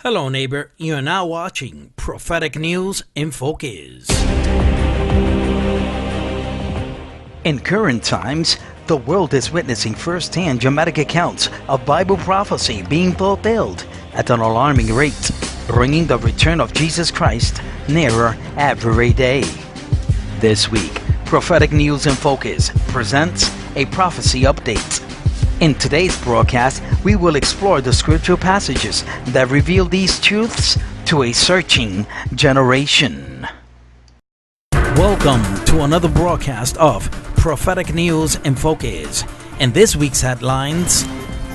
Hello, neighbor. You are now watching Prophetic News in Focus. In current times, the world is witnessing first-hand dramatic accounts of Bible prophecy being fulfilled at an alarming rate, bringing the return of Jesus Christ nearer every day. This week, Prophetic News in Focus presents a prophecy update. In today's broadcast, we will explore the scriptural passages that reveal these truths to a searching generation. Welcome to another broadcast of Prophetic News in Focus. In this week's headlines,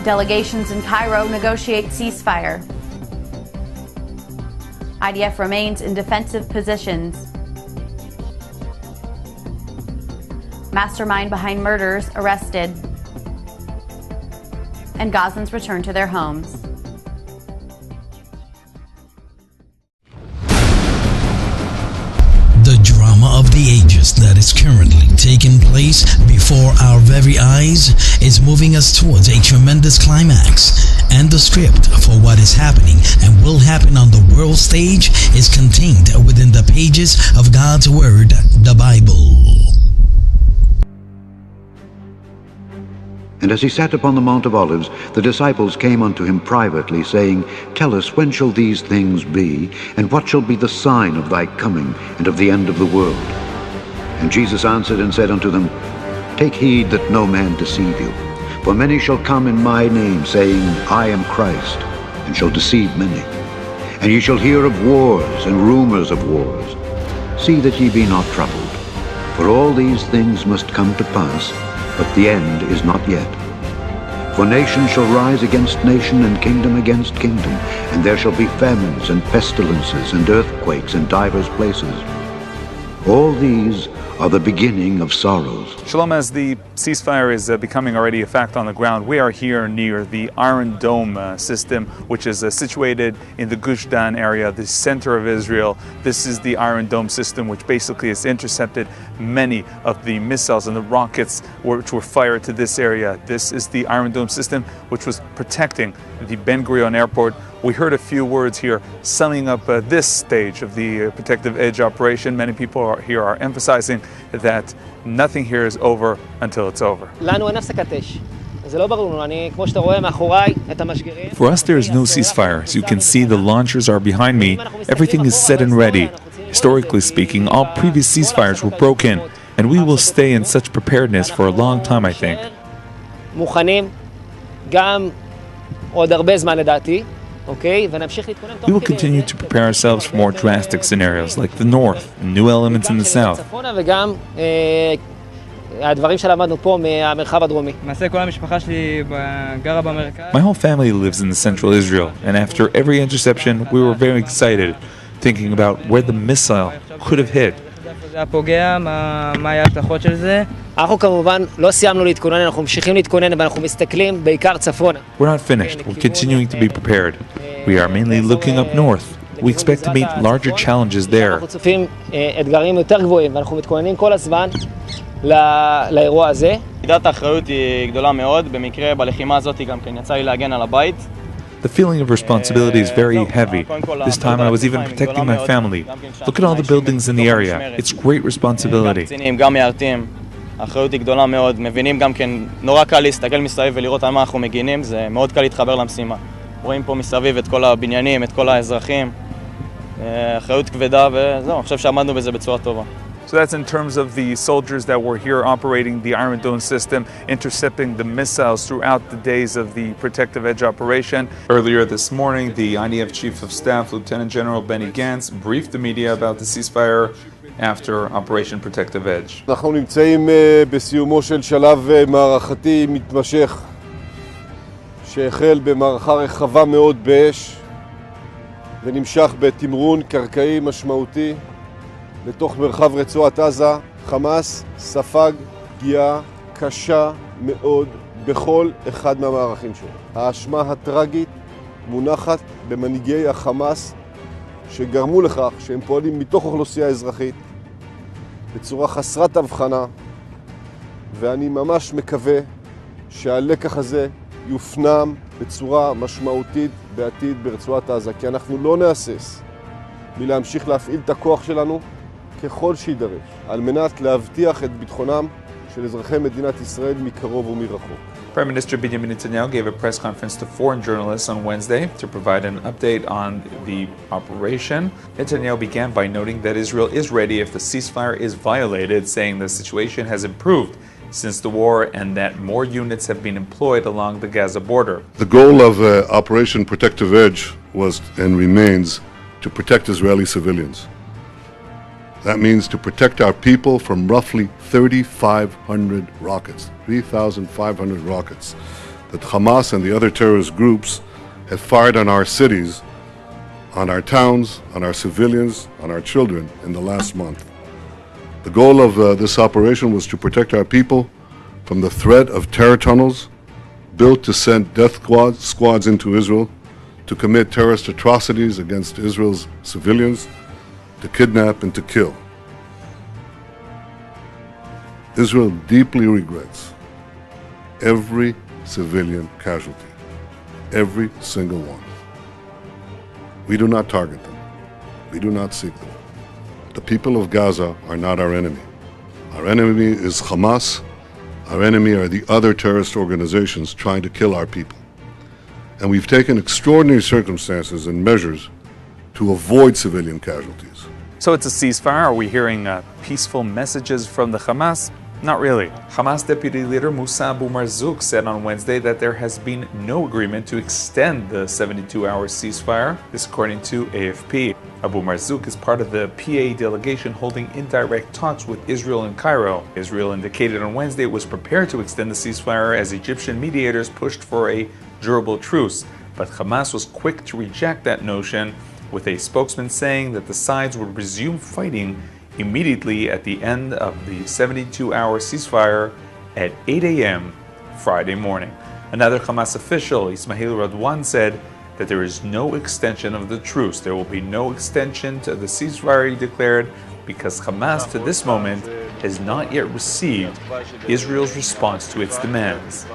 delegations in Cairo negotiate ceasefire. IDF remains in defensive positions. Mastermind behind murders arrested. And Gazans return to their homes. The drama of the ages that is currently taking place before our very eyes is moving us towards a tremendous climax. And the script for what is happening and will happen on the world stage is contained within the pages of God's Word, the Bible. And as he sat upon the Mount of Olives, the disciples came unto him privately, saying, Tell us, when shall these things be? And what shall be the sign of thy coming and of the end of the world? And Jesus answered and said unto them, Take heed that no man deceive you. For many shall come in my name, saying, I am Christ, and shall deceive many. And ye shall hear of wars and rumors of wars. See that ye be not troubled. For all these things must come to pass, but the end is not yet. For nation shall rise against nation, and kingdom against kingdom, and there shall be famines and pestilences and earthquakes in divers places. All these are the beginning of sorrows. Shalom, as the ceasefire is becoming already a fact on the ground, we are here near the Iron Dome system, which is situated in the Gush Dan area, the center of Israel. This is the Iron Dome system, which basically has intercepted many of the missiles and the rockets which were fired to this area. This is the Iron Dome system, which was protecting the Ben Gurion airport. We heard a few words here summing up this stage of the protective edge operation. Many people here are emphasizing that nothing here is over until it's over. For us, there is no ceasefire. As you can see, the launchers are behind me. Everything is set and ready. Historically speaking, all previous ceasefires were broken, and we will stay in such preparedness for a long time, I think. We will continue to prepare ourselves for more drastic scenarios like the north and new elements in the south. My whole family lives in the central Israel, and after every interception we were very excited, thinking about where the missile could have hit. We're not finished. We're continuing to be prepared. We are mainly looking up north. We expect to meet larger challenges there. The feeling of responsibility is very heavy. This time I was even protecting my family. Look at all the buildings in the area. It's great responsibility. האחריות היא גדולה מאוד, מבינים גם כן, נורא קל להסתכל מסביב ולראות על מה אנחנו מגינים, זה מאוד קל להתחבר למשימה. רואים פה מסביב את כל הבניינים, את כל האזרחים, אחריות כבדה וזהו, אני חושב שעמדנו בזה בצורה טובה. So that's in terms of the soldiers that were here operating the Iron Dome system, intercepting the missiles throughout the days of the protective edge operation. Earlier this morning, the IDF Chief of Staff, Lieutenant General Benny Gantz, briefed the media about the ceasefire after Operation Protective Edge. אנחנו נמצאים בסיומו של שלב מערכתי מתמשך שהחל במערכה רחבה מאוד באש ונמשך בתמרון קרקעי משמעותי לתוך מרחב רצועת עזה. חמאס ספג פגיעה קשה מאוד בכל אחד מהמערכים שלו. האשמה הטרגית מונחת במנהיגי החמאס שגרמו לכך שהם פועלים מתוך אוכלוסייה אזרחית בצורה חסרת הבחנה, ואני ממש מקווה שהלקח הזה יופנם בצורה משמעותית בעתיד ברצועת עזה, כי אנחנו לא נהסס מלהמשיך להפעיל את הכוח שלנו ככל שידרש, על מנת להבטיח את ביטחונם של אזרחי מדינת ישראל מקרוב ומרחוק. Prime Minister Benjamin Netanyahu gave a press conference to foreign journalists on Wednesday to provide an update on the operation. Netanyahu began by noting that Israel is ready if the ceasefire is violated, saying the situation has improved since the war and that more units have been employed along the Gaza border. The goal of Operation Protective Edge was and remains to protect Israeli civilians. That means to protect our people from roughly 3,500 rockets, 3,500 rockets that Hamas and the other terrorist groups have fired on our cities, on our towns, on our civilians, on our children in the last month. The goal of this operation was to protect our people from the threat of terror tunnels built to send death squads into Israel to commit terrorist atrocities against Israel's civilians, to kidnap and to kill. Israel deeply regrets every civilian casualty, every single one. We do not target them. We do not seek them. The people of Gaza are not our enemy. Our enemy is Hamas. Our enemy are the other terrorist organizations trying to kill our people. And we've taken extraordinary circumstances and measures to avoid civilian casualties. So it's a ceasefire. Are we hearing peaceful messages from the Hamas? Not really. Hamas deputy leader Musa Abu Marzouk said on Wednesday that there has been no agreement to extend the 72-hour ceasefire, this according to AFP. Abu Marzouk is part of the PA delegation holding indirect talks with Israel in Cairo. Israel indicated on Wednesday it was prepared to extend the ceasefire as Egyptian mediators pushed for a durable truce, but Hamas was quick to reject that notion, with a spokesman saying that the sides would resume fighting immediately at the end of the 72-hour ceasefire at 8 a.m. Friday morning. Another Hamas official, Ismail Radwan, said that there is no extension of the truce. There will be no extension to the ceasefire, he declared, because Hamas to this moment has not yet received Israel's response to its demands.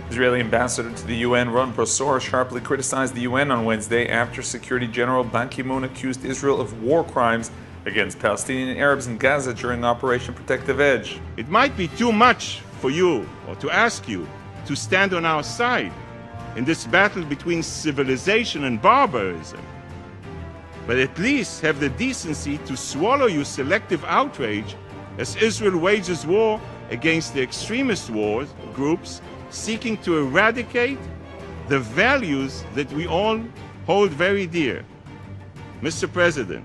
Israeli ambassador to the UN, Ron Prosor, sharply criticized the UN on Wednesday after Security General Ban Ki-moon accused Israel of war crimes against Palestinian Arabs in Gaza during Operation Protective Edge. It might be too much for you, or to ask you, to stand on our side in this battle between civilization and barbarism. But at least have the decency to swallow your selective outrage as Israel wages war against the extremist groups seeking to eradicate the values that we all hold very dear. Mr. President,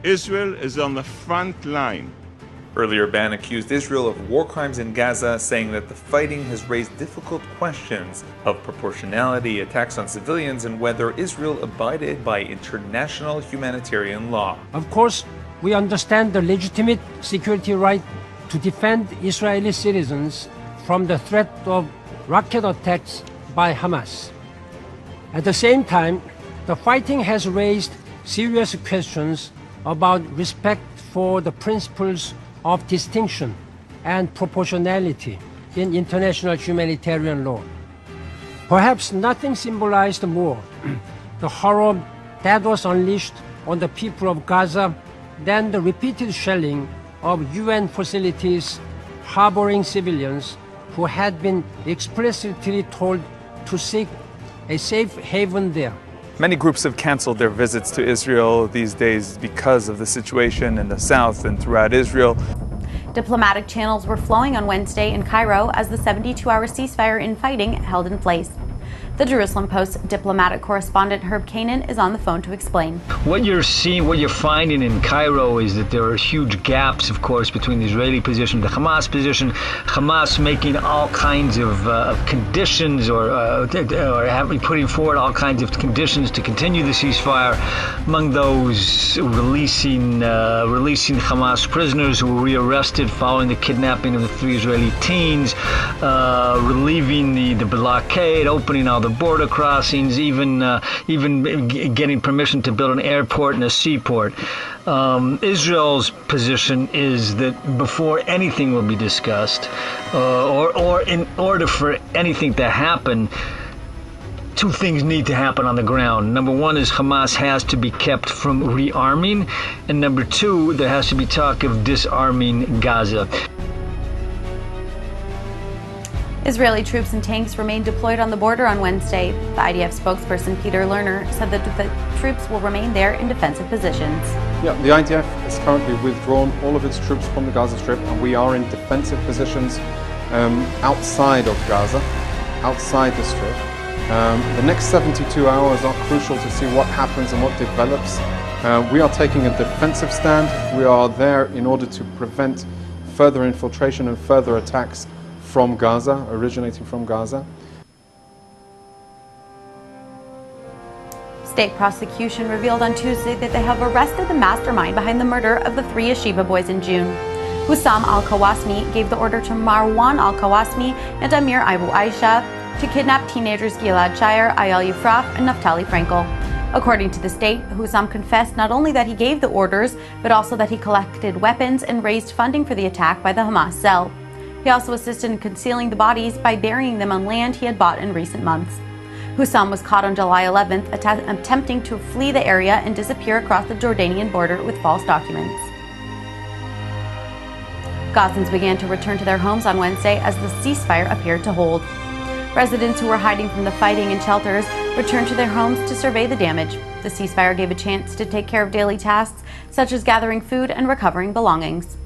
Israel is on the front line. Earlier, Ban accused Israel of war crimes in Gaza, saying that the fighting has raised difficult questions of proportionality, attacks on civilians, and whether Israel abided by international humanitarian law. Of course, we understand the legitimate security right to defend Israeli citizens from the threat of rocket attacks by Hamas. At the same time, the fighting has raised serious questions about respect for the principles of distinction and proportionality in international humanitarian law. Perhaps nothing symbolized more the horror that was unleashed on the people of Gaza than the repeated shelling of UN facilities harboring civilians who had been explicitly told to seek a safe haven there. Many groups have canceled their visits to Israel these days because of the situation in the south and throughout Israel. Diplomatic channels were flowing on Wednesday in Cairo as the 72-hour ceasefire in fighting held in place. The Jerusalem Post diplomatic correspondent Herb Kanan is on the phone to explain. What you're seeing, what you're finding in Cairo is that there are huge gaps, of course, between the Israeli position and the Hamas position. Hamas making all kinds of conditions or putting forward all kinds of conditions to continue the ceasefire. Among those, releasing Hamas prisoners who were rearrested following the kidnapping of the 3 Israeli teens, relieving the blockade, opening all the border crossings, even getting permission to build an airport and a seaport. Israel's position is that before anything will be discussed, or in order for anything to happen, two things need to happen on the ground. Number one is Hamas has to be kept from rearming, and number two, there has to be talk of disarming Gaza. Israeli troops and tanks remain deployed on the border on Wednesday. The IDF spokesperson Peter Lerner said that the troops will remain there in defensive positions. Yeah, the IDF has currently withdrawn all of its troops from the Gaza Strip, and we are in defensive positions outside of Gaza, outside the Strip. The next 72 hours are crucial to see what happens and what develops. We are taking a defensive stand. We are there in order to prevent further infiltration and further attacks from Gaza, originating from Gaza. State prosecution revealed on Tuesday that they have arrested the mastermind behind the murder of the 3 yeshiva boys in June. Hussam al-Kawasmi gave the order to Marwan al-Kawasmi and Amir Abu Aisha to kidnap teenagers Gilad Shayer, Ayal Yifrach, and Naftali Frankel. According to the state, Hussam confessed not only that he gave the orders, but also that he collected weapons and raised funding for the attack by the Hamas cell. He also assisted in concealing the bodies by burying them on land he had bought in recent months. Hussam was caught on July 11th attempting to flee the area and disappear across the Jordanian border with false documents. Gazans began to return to their homes on Wednesday as the ceasefire appeared to hold. Residents who were hiding from the fighting in shelters returned to their homes to survey the damage. The ceasefire gave a chance to take care of daily tasks such as gathering food and recovering belongings.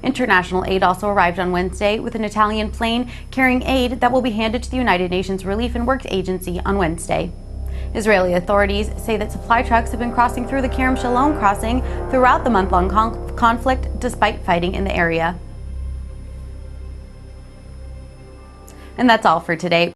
International aid also arrived on Wednesday with an Italian plane carrying aid that will be handed to the United Nations Relief and Works Agency on Wednesday. Israeli authorities say that supply trucks have been crossing through the Kerem Shalom crossing throughout the month-long conflict despite fighting in the area. And that's all for today.